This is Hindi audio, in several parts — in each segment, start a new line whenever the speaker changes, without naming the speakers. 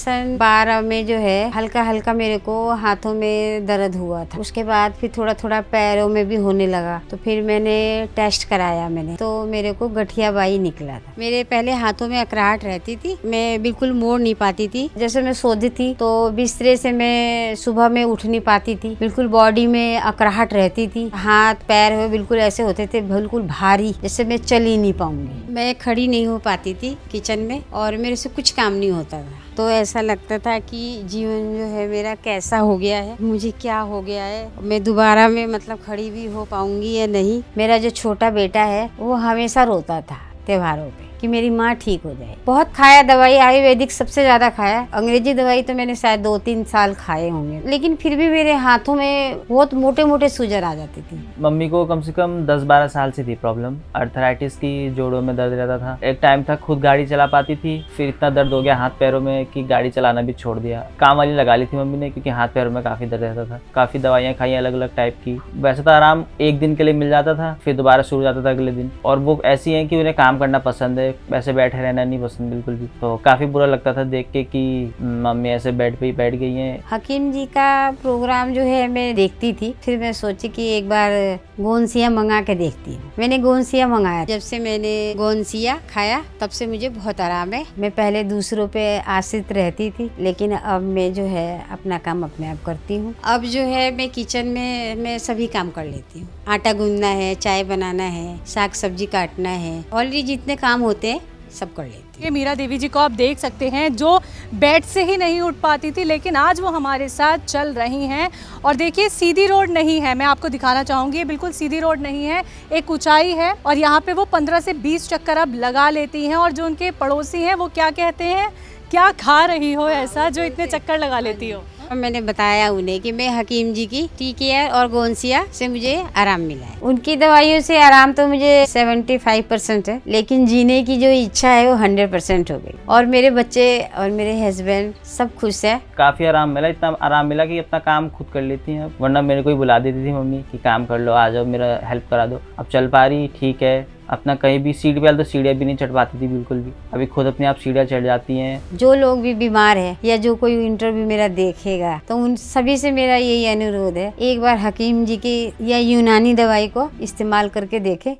सन 12 में जो है हल्का हल्का मेरे को हाथों में दर्द हुआ था। उसके बाद फिर थोड़ा थोड़ा पैरों में भी होने लगा, तो फिर मैंने टेस्ट कराया तो मेरे को गठियाबाई निकला था। मेरे पहले हाथों में अकड़ाहट रहती थी, मैं बिल्कुल मोड़ नहीं पाती थी। जैसे मैं सोती थी तो बिस्तरे से मैं सुबह में उठ नहीं पाती थी, बिल्कुल बॉडी में अकड़ाहट रहती थी। हाथ पैर हुए बिल्कुल ऐसे होते थे बिल्कुल भारी, जैसे मैं चल ही नहीं पाऊंगी। मैं खड़ी नहीं हो पाती थी किचन में और मेरे से कुछ काम नहीं होता था। तो ऐसा लगता था कि जीवन जो है मेरा कैसा हो गया है, मुझे क्या हो गया है, मैं दोबारा में मतलब खड़ी भी हो पाऊंगी या नहीं। मेरा जो छोटा बेटा है वो हमेशा रोता था त्योहारों पे कि मेरी माँ ठीक हो जाए। बहुत खाया दवाई, आयुर्वेदिक सबसे ज्यादा खाया। अंग्रेजी दवाई तो मैंने शायद 2-3 साल खाए होंगे, लेकिन फिर भी मेरे हाथों में बहुत मोटे मोटे सूजन आ जाती थी।
मम्मी को कम से कम 10-12 साल से थी प्रॉब्लम, अर्थराइटिस की, जोड़ों में दर्द रहता था। एक टाइम था खुद गाड़ी चला पाती थी, फिर इतना दर्द हो गया हाथ पैरों में कि गाड़ी चलाना भी छोड़ दिया। काम वाली लगा ली थी मम्मी ने, क्योंकि हाथ पैरों में काफी दर्द रहता था। काफी दवाइयाँ खाई अलग अलग टाइप की। वैसे तो आराम एक दिन के लिए मिल जाता था, फिर दोबारा शुरू हो जाता था अगले दिन। और वो ऐसी है कि उन्हें काम करना पसंद है, वैसे बैठे रहना नहीं पसंद बिल्कुल भी। तो काफी बुरा लगता था देख के कि मम्मी ऐसे बेड पे ही बैठ गई हैं।
हकीम जी का प्रोग्राम जो है मैं देखती थी, फिर मैं सोची कि एक बार गोंसिया मंगा के देखती हूँ। मैंने गोंसिया मंगाया। जब से मैंने गोंसिया खाया तब से मुझे बहुत आराम है। मैं पहले दूसरों पे आश्रित रहती थी, लेकिन अब मैं जो है अपना काम अपने आप करती हूँ। अब जो है मैं किचन में मैं सभी काम कर लेती हूँ। आटा गूंदना है, चाय बनाना है, साग सब्जी काटना है, ऑलरेडी जितने काम होते हैं सब कर लेती हूँ।
ये मीरा देवी जी को आप देख सकते हैं, जो बेड से ही नहीं उठ पाती थी, लेकिन आज वो हमारे साथ चल रही हैं। और देखिए सीधी रोड नहीं है, मैं आपको दिखाना चाहूँगी, ये बिल्कुल सीधी रोड नहीं है, एक ऊंचाई है। और यहाँ पे वो 15 से 20 चक्कर अब लगा लेती हैं। और जो उनके पड़ोसी हैं वो क्या कहते हैं, क्या खा रही हो ऐसा जो इतने चक्कर लगा लेती हो?
मैंने बताया उन्हें कि मैं हकीम जी की टी केयर और गोंसिया से मुझे आराम मिला है। उनकी दवाइयों से आराम तो मुझे 75% है, लेकिन जीने की जो इच्छा है वो 100% हो गई। और मेरे बच्चे और मेरे हस्बैंड सब खुश है।
काफी आराम मिला, इतना आराम मिला कि अपना काम खुद कर लेती हैं। वरना मेरे को ही बुला देती थी मम्मी कि काम कर लो, आ जाओ, मेरा हेल्प करा दो। अब चल पा रही, ठीक है। अपना कहीं भी सीढ़ी पे तो सीढ़ियाँ भी नहीं चढ़ पाती थी बिल्कुल भी, अभी खुद अपने आप सीढ़ियाँ चढ़ जाती हैं।
जो लोग भी बीमार है या जो कोई इंटरव्यू मेरा देखेगा तो उन सभी से मेरा यही अनुरोध है, एक बार हकीम जी की या यूनानी दवाई को इस्तेमाल करके देखे।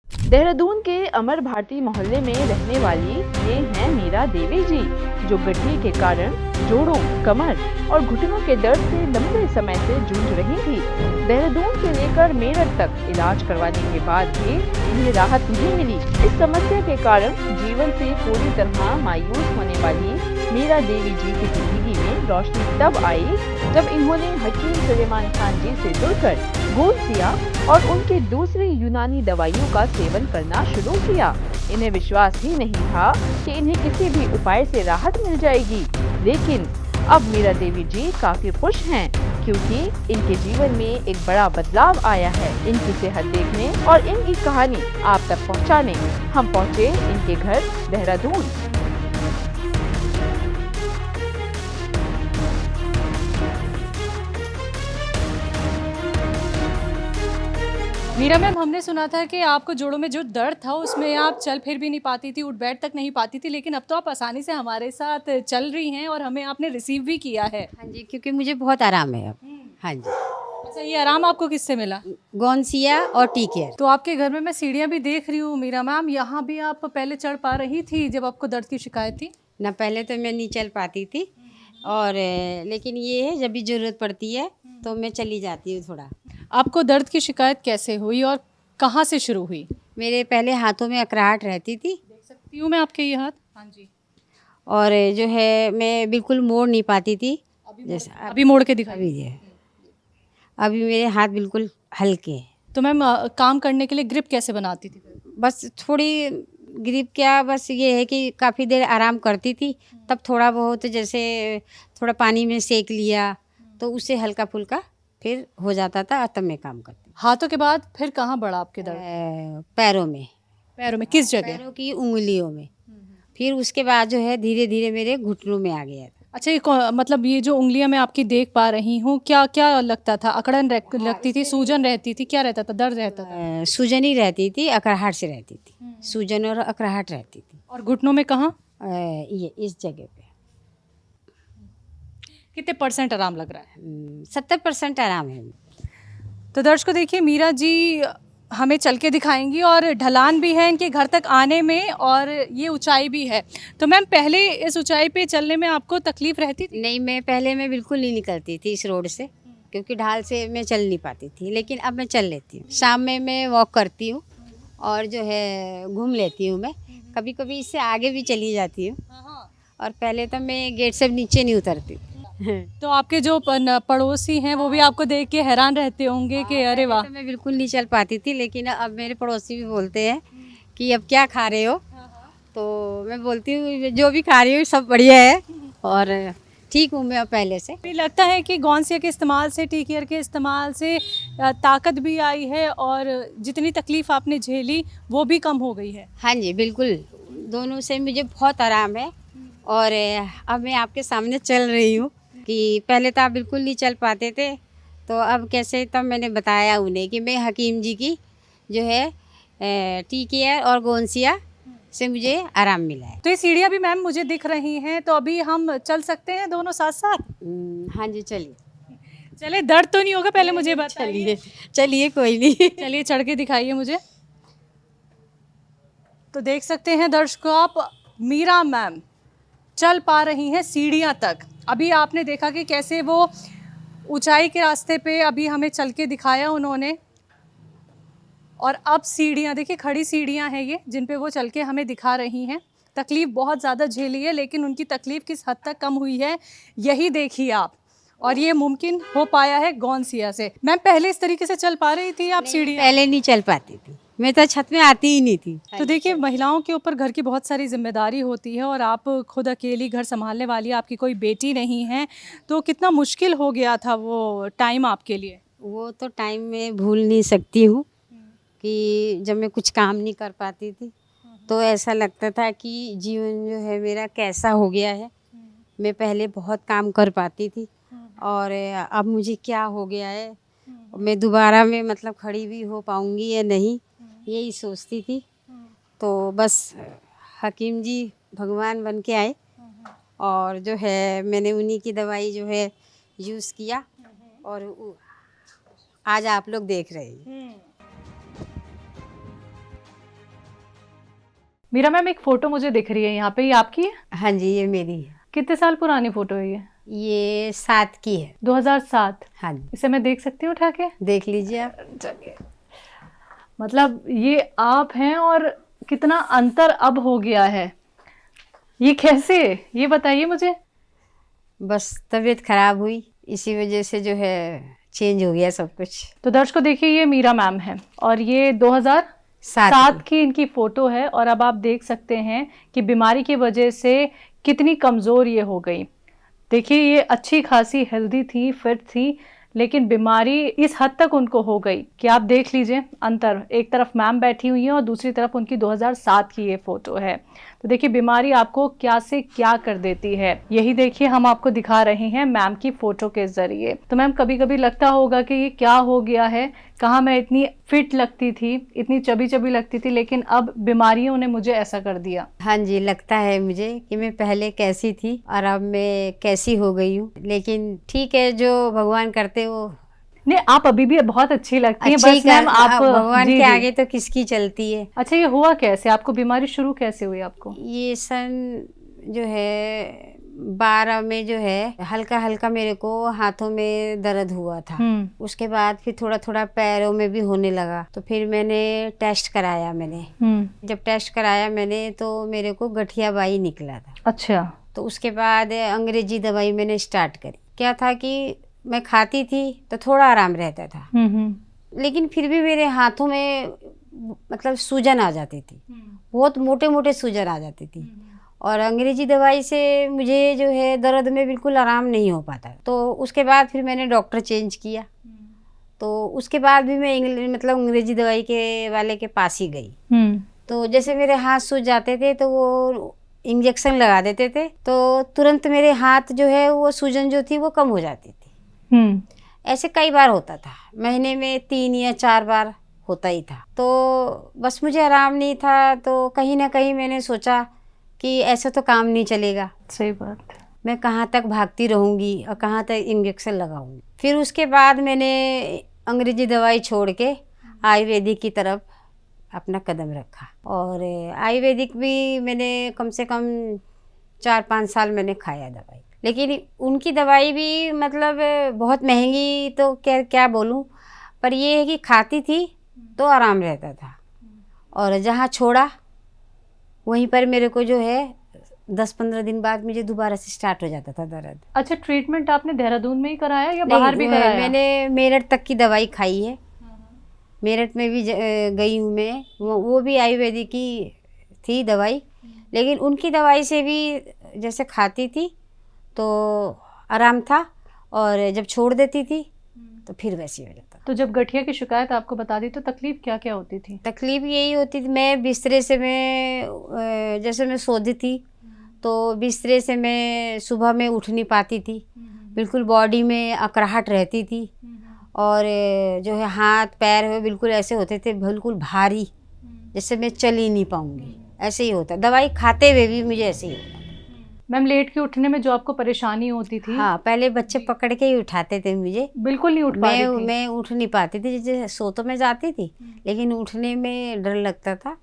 देहरादून के अमर भारती मोहल्ले में रहने वाली ये हैं मीरा देवी जी, जो गठिए के कारण जोड़ों, कमर और घुटनों के दर्द से लंबे समय से जूझ रही थी। देहरादून से लेकर मेरठ तक इलाज करवाने के बाद भी इन्हें राहत नहीं मिली। इस समस्या के कारण जीवन से पूरी तरह मायूस होने वाली मीरा देवी जी की जिंदगी में रोशनी तब आई जब इन्होंने हकीम सुलेमान खान जी से जुड़कर गोंसिया और उनके दूसरी यूनानी दवाइयों का सेवन करना शुरू किया। इन्हें विश्वास ही नहीं था कि इन्हें किसी भी उपाय से राहत मिल जाएगी, लेकिन अब मीरा देवी जी काफी खुश हैं, क्योंकि इनके जीवन में एक बड़ा बदलाव आया है। इनकी सेहत देखने और इनकी कहानी आप तक पहुंचाने हम पहुंचे इनके घर देहरादून।
मीरा मैम, हमने सुना था कि आपको जोड़ों में जो दर्द था उसमें आप चल फिर भी नहीं पाती थी, उठ बैठ तक नहीं पाती थी, लेकिन अब तो आप आसानी से हमारे साथ चल रही हैं और हमें आपने रिसीव भी किया है।
हाँ जी, क्योंकि मुझे बहुत आराम है अब। हाँ जी।
अच्छा, ये आराम आपको किससे मिला?
गोंसिया और टी केयर।
तो आपके घर में मैं सीढ़ियाँ भी देख रही हूँ मीरा मैम, यहाँ भी आप पहले चढ़ पा रही थी जब आपको दर्द की शिकायत थी?
ना, पहले तो मैं नहीं चल पाती थी, और लेकिन ये है जब भी ज़रूरत पड़ती है तो मैं चली जाती हूँ थोड़ा।
आपको दर्द की शिकायत कैसे हुई और कहाँ से शुरू हुई?
मेरे पहले हाथों में अकड़ाहट रहती थी।
देख सकती हूँ मैं आपके ये हाथ? हाँ जी।
और जो है मैं बिल्कुल मोड़ नहीं पाती थी। जैसे
अभी मोड़ के दिखाइए।
अभी है, अभी मेरे हाथ बिल्कुल हल्के हैं।
तो मैम काम करने के लिए ग्रिप कैसे बनाती थी?
बस थोड़ी ग्रिप, क्या बस ये है कि काफ़ी देर आराम करती थी, तब थोड़ा बहुत जैसे थोड़ा पानी में सेक लिया तो उससे हल्का फुल्का फिर हो जाता था, तब मैं काम करती।
हाथों के बाद फिर कहाँ बढ़ा आपके दर्द?
पैरों में।
पैरों में किस जगह?
पैरों की उंगलियों में। फिर उसके बाद जो है धीरे धीरे मेरे घुटनों में आ गया था।
अच्छा, ये मतलब ये जो उंगलियां मैं आपकी देख पा रही हूँ, क्या क्या लगता था? अकड़न लगती थी, सूजन रहती थी, क्या रहता था, दर्द रहता था?
सूजन ही रहती थी, अकड़ाहट से रहती थी, सूजन और अकड़ाहट रहती थी।
और घुटनों में कहाँ?
ये इस जगह पे
कितने % आराम लग रहा है?
70% आराम है।
तो दर्शकों देखिए, मीरा जी हमें चल के दिखाएंगी और ढलान भी है इनके घर तक आने में और ये ऊंचाई भी है। तो मैम, पहले इस ऊंचाई पे चलने में आपको तकलीफ रहती थी?
नहीं, मैं बिल्कुल नहीं निकलती थी इस रोड से, क्योंकि ढाल से मैं चल नहीं पाती थी, लेकिन अब मैं चल लेती हूँ। शाम में मैं वॉक करती हूँ और जो है घूम लेती हूँ। मैं कभी कभी इससे आगे भी चली जाती हूँ, और पहले तो मैं गेट से नीचे नहीं उतरती।
तो आपके जो पड़ोसी हैं वो भी आपको देख के हैरान रहते होंगे कि अरे वाह।
तो मैं बिल्कुल नहीं चल पाती थी, लेकिन अब मेरे पड़ोसी भी बोलते हैं कि अब क्या खा रहे हो, तो मैं बोलती हूँ जो भी खा रही हूँ सब बढ़िया है और ठीक हूँ मैं अब पहले से।
मुझे लगता है कि गौनसिया के इस्तेमाल से, टी केयर के इस्तेमाल से ताकत भी आई है और जितनी तकलीफ आपने झेली वो भी कम हो गई है।
हाँ जी, बिल्कुल, दोनों से मुझे बहुत आराम है। और अब मैं आपके सामने चल रही हूँ कि पहले तो आप बिल्कुल नहीं चल पाते थे, तो अब कैसे, तब मैंने बताया उन्हें कि मैं हकीम जी की जो है टी केयर और गौनसिया से मुझे आराम मिला है।
तो ये सीढ़ियाँ भी मैम मुझे दिख रही हैं, तो अभी हम चल सकते हैं दोनों साथ साथ?
हाँ जी, चलिए।
चले, दर्द तो नहीं होगा पहले मुझे बताइए।
चलिए कोई नहीं।
चलिए चढ़ के दिखाइए मुझे। तो देख सकते हैं दर्शकों आप, मीरा मैम चल पा रही हैं सीढ़ियाँ तक। अभी आपने देखा कि कैसे वो ऊंचाई के रास्ते पे अभी हमें चल के दिखाया उन्होंने, और अब सीढ़ियाँ देखिए, खड़ी सीढ़ियाँ हैं ये जिन पे वो चल के हमें दिखा रही हैं। तकलीफ़ बहुत ज़्यादा झेली है, लेकिन उनकी तकलीफ़ किस हद तक कम हुई है यही देखिए आप, और ये मुमकिन हो पाया है गौनसिया से। मैम, पहले इस तरीके से चल पा रही थी आप सीढ़ियाँ?
पहले नहीं चल पाती थी, मैं तो छत में आती ही नहीं थी।
तो देखिए, महिलाओं के ऊपर घर की बहुत सारी जिम्मेदारी होती है और आप खुद अकेली घर संभालने वाली, आपकी कोई बेटी नहीं है, तो कितना मुश्किल हो गया था वो टाइम आपके लिए?
वो तो टाइम मैं भूल नहीं सकती हूँ कि जब मैं कुछ काम नहीं कर पाती थी तो ऐसा लगता था कि जीवन जो है मेरा कैसा हो गया है। मैं पहले बहुत काम कर पाती थी और अब मुझे क्या हो गया है, मैं दोबारा में मतलब खड़ी भी हो पाऊँगी या नहीं, यही सोचती थी। तो बस हकीम जी भगवान बन के आए और जो है मैंने उन्हीं की दवाई जो है यूज़ किया और आज आप लोग देख रहे हैं।
मीरा मैम, एक फ़ोटो मुझे दिख रही है यहाँ पे, ये आपकी है?
हाँ जी, ये मेरी है।
कितने साल पुरानी फ़ोटो है ये?
ये 7 की है।
2007?
हाँ जी,
इसे मैं देख सकती हूँ उठा के?
देख लीजिए आप।
चलिए, मतलब ये आप हैं और कितना अंतर अब हो गया है, ये कैसे, ये बताइए मुझे।
बस तबीयत खराब हुई, इसी वजह से जो है चेंज हो गया सब कुछ।
तो दर्शकों देखिए, ये मीरा मैम है और ये 2007 की इनकी फ़ोटो है, और अब आप देख सकते हैं कि बीमारी की वजह से कितनी कमज़ोर ये हो गई। देखिए, ये अच्छी खासी हेल्दी थी, फिट थी, लेकिन बीमारी इस हद तक उनको हो गई कि आप देख लीजिए अंतर। एक तरफ मैम बैठी हुई हैं और दूसरी तरफ उनकी 2007 की ये फ़ोटो है। तो देखिए, बीमारी आपको क्या से क्या कर देती है, यही देखिए हम आपको दिखा रहे हैं मैम की फ़ोटो के ज़रिए। तो मैम, कभी कभी लगता होगा कि ये क्या हो गया है, कहाँ मैं इतनी फिट लगती थी, इतनी चबी चबी लगती थी, लेकिन अब बीमारियों ने मुझे ऐसा कर दिया।
हाँ जी, लगता है मुझे कि मैं पहले कैसी थी और अब मैं कैसी हो गई हूँ, लेकिन ठीक है, जो भगवान करते वो।
नहीं, आप अभी भी बहुत अच्छी लगती हैं,
अच्छी
बस मैम आप
भगवान
जी,
के
जी।
आगे तो किसकी चलती है।
अच्छा, ये हुआ कैसे, आपको बीमारी शुरू कैसे हुई आपको?
ये सन जो है 12 में जो है हल्का हल्का मेरे को हाथों में दर्द हुआ था। उसके बाद फिर थोड़ा थोड़ा पैरों में भी होने लगा, तो फिर मैंने टेस्ट कराया। जब टेस्ट कराया मैंने तो मेरे को गठियाबाई निकला था।
अच्छा।
तो उसके बाद अंग्रेजी दवाई मैंने स्टार्ट करी। क्या था कि मैं खाती थी तो थोड़ा आराम रहता था, लेकिन फिर भी मेरे हाथों में मतलब सूजन आ जाती थी, बहुत मोटे मोटे सूजन आ जाती थी, और अंग्रेजी दवाई से मुझे जो है दर्द में बिल्कुल आराम नहीं हो पाता। तो उसके बाद फिर मैंने डॉक्टर चेंज किया, तो उसके बाद भी मैं मतलब अंग्रेजी दवाई के वाले के पास ही गई। तो जैसे मेरे हाथ सूज जाते थे तो वो इंजेक्शन लगा देते थे, तो तुरंत मेरे हाथ जो है वो सूजन जो थी वो कम हो जाती थी। ऐसे कई बार होता था, महीने में 3 या 4 बार होता ही था। तो बस मुझे आराम नहीं था, तो कहीं ना कहीं मैंने सोचा कि ऐसा तो काम नहीं चलेगा,
सही बात।
मैं कहाँ तक भागती रहूँगी और कहाँ तक इंजेक्शन लगाऊंगी। फिर उसके बाद मैंने अंग्रेजी दवाई छोड़ के आयुर्वेदिक की तरफ अपना कदम रखा, और आयुर्वेदिक भी मैंने कम से कम 4-5 साल मैंने खाया दवाई, लेकिन उनकी दवाई भी मतलब बहुत महंगी, तो क्या बोलूँ, पर ये है कि खाती थी तो आराम रहता था, और जहाँ छोड़ा वहीं पर मेरे को जो है 10-15 दिन बाद मुझे दोबारा से स्टार्ट हो जाता था दर्द।
अच्छा, ट्रीटमेंट आपने देहरादून में ही कराया या
नहीं,
बाहर भी कराया?
मैंने मेरठ तक की दवाई खाई है, मेरठ में भी गई हूँ मैं, वो भी आयुर्वेदिक की थी दवाई, लेकिन उनकी दवाई से भी जैसे खाती थी तो आराम था, और जब छोड़ देती थी तो फिर वैसे हो जाता।
तो जब गठिया की शिकायत आपको बता दी तो तकलीफ क्या क्या होती थी?
तकलीफ यही होती थी, मैं बिस्तरे से मैं जैसे मैं सोती थी तो बिस्तरे से मैं सुबह में उठ नहीं पाती थी, बिल्कुल बॉडी में अकड़ाहट रहती थी, और जो है हाथ पैर है बिल्कुल ऐसे होते थे बिल्कुल भारी, जैसे मैं चल ही नहीं पाऊँगी, ऐसे ही होता। दवाई खाते हुए भी मुझे ऐसे ही होता।
मैम, लेट के उठने में जो आपको परेशानी होती थी?
हाँ, पहले बच्चे पकड़ के ही उठाते थे मुझे,
बिल्कुल नहीं उठ पा रही थी।
मैं उठ नहीं पाती थी, जैसे सो तो मैं जाती थी लेकिन उठने में डर लगता था,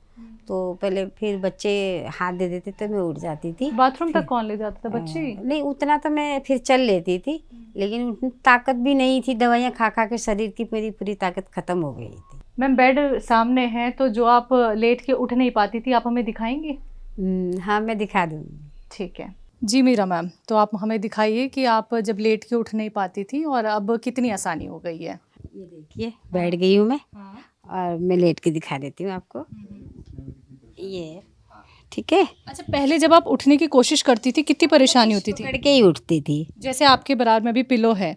तो पहले फिर बच्चे हाथ दे देते तो मैं उठ जाती थी।
बाथरूम तक कौन ले जाता था? बच्चे?
नहीं, उतना तो मैं फिर चल लेती थी, लेकिन उतनी ताकत भी नहीं थी, दवाइयाँ खा खा के शरीर की मेरी पूरी ताकत खत्म हो गई थी।
मैम, बेड सामने है तो जो आप लेट के उठ नहीं पाती थी, आप हमें दिखाएंगी?
हाँ, मैं दिखा दूँगी।
ठीक है जी मीरा मैम, तो आप हमें दिखाइए कि आप जब लेट के उठ नहीं पाती थी और अब कितनी आसानी हो गई है।
ये देखिए, बैठ गई हूँ मैं, और मैं लेट के दिखा देती हूँ आपको, ये ठीक है।
अच्छा, पहले जब आप उठने की कोशिश करती थी कितनी परेशानी होती थी?
पकड़ के ही उठती थी।
जैसे आपके बराबर में भी पिलो है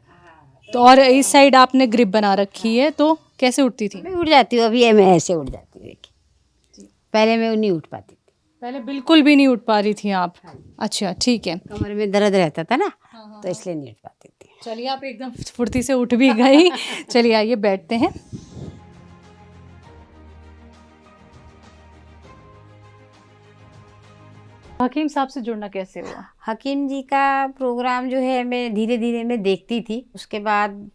तो, और इस साइड आपने ग्रिप बना रखी है, तो कैसे उठती थी?
मैं उठ जाती हूँ, अभी मैं ऐसे उठ जाती हूँ, देखिए, पहले मैं नहीं उठ पाती थी।
पहले बिल्कुल भी नहीं उठ पा रही थी आप? अच्छा, ठीक है।
कमर में दर्द रहता था ना, तो इसलिए नहीं उठ पाती थी।
चलिए, आप एकदम फुर्ती से उठ भी गई। चलिए आइए बैठते हैं। हकीम साहब से जुड़ना कैसे हुआ?
हकीम जी का प्रोग्राम जो है मैं धीरे धीरे मैं देखती थी, उसके बाद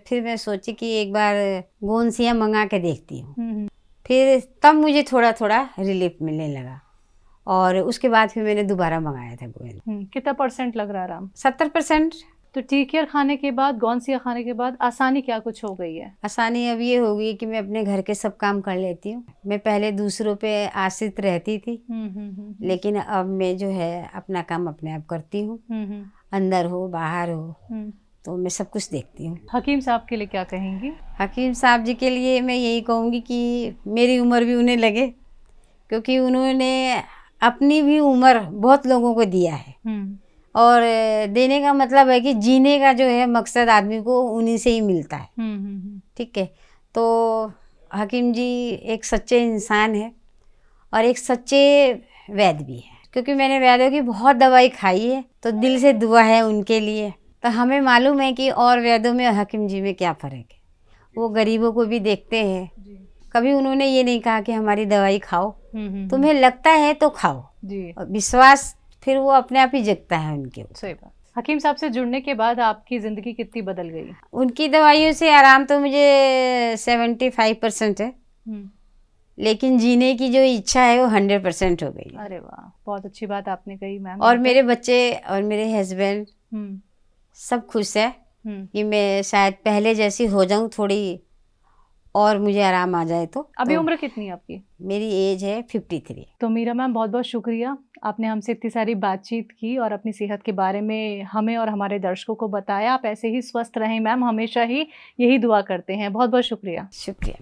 फिर मैं सोची कि एक बार गोंसियाँ मंगा के देखती हूँ, फिर तब मुझे थोड़ा थोड़ा रिलीफ मिलने लगा, और उसके बाद फिर मैंने दोबारा मंगाया था गोंद।
कितना % लग रहा है आराम?
70%।
तो टीकेयर खाने के बाद, गौनसिया खाने के बाद आसानी क्या कुछ हो गई है?
आसानी अब ये हो गई कि मैं अपने घर के सब काम कर लेती हूँ। मैं पहले दूसरों पे आश्रित रहती थी, लेकिन अब मैं जो है अपना काम अपने आप करती हूँ, अंदर हो बाहर हो, तो मैं सब कुछ देखती हूँ।
हकीम साहब के लिए क्या कहेंगी?
हकीम साहब जी के लिए मैं यही कहूँगी कि मेरी उम्र भी उन्हें लगे, क्योंकि उन्होंने अपनी भी उम्र बहुत लोगों को दिया है, और देने का मतलब है कि जीने का जो है मकसद आदमी को उन्हीं से ही मिलता है। ठीक है, तो हकीम जी एक सच्चे इंसान है और एक सच्चे वैद्य भी है, क्योंकि मैंने वैद्यों की बहुत दवाई खाई है, तो दिल से दुआ है उनके लिए। तो हमें मालूम है कि और वैद्यों में और हकीम जी में क्या फ़र्क है। वो गरीबों को भी देखते हैं, कभी उन्होंने ये नहीं कहा कि हमारी दवाई खाओ, तुम्हें लगता है तो खाओ जी। और विश्वास फिर वो अपने आप ही जगता है उनके ऊपर।
सही बात। हकीम साहब से जुड़ने के बाद आपकी ज़िंदगी कितनी बदल गई?
उनकी दवाइयों से आराम तो मुझे 75% है, लेकिन जीने की जो इच्छा है वो 100% हो गई।
अरे वाह, बहुत अच्छी बात आपने कही मैम।
और मेरे बच्चे और मेरे हस्बैंड सब खुश है कि मैं शायद पहले जैसी हो जाऊं, थोड़ी और मुझे आराम आ जाए। तो
अभी उम्र कितनी है आपकी?
मेरी एज है 53।
तो मीरा मैम, बहुत बहुत शुक्रिया, आपने हमसे इतनी सारी बातचीत की और अपनी सेहत के बारे में हमें और हमारे दर्शकों को बताया। आप ऐसे ही स्वस्थ रहें मैम, हमेशा ही यही दुआ करते हैं। बहुत बहुत शुक्रिया।
शुक्रिया।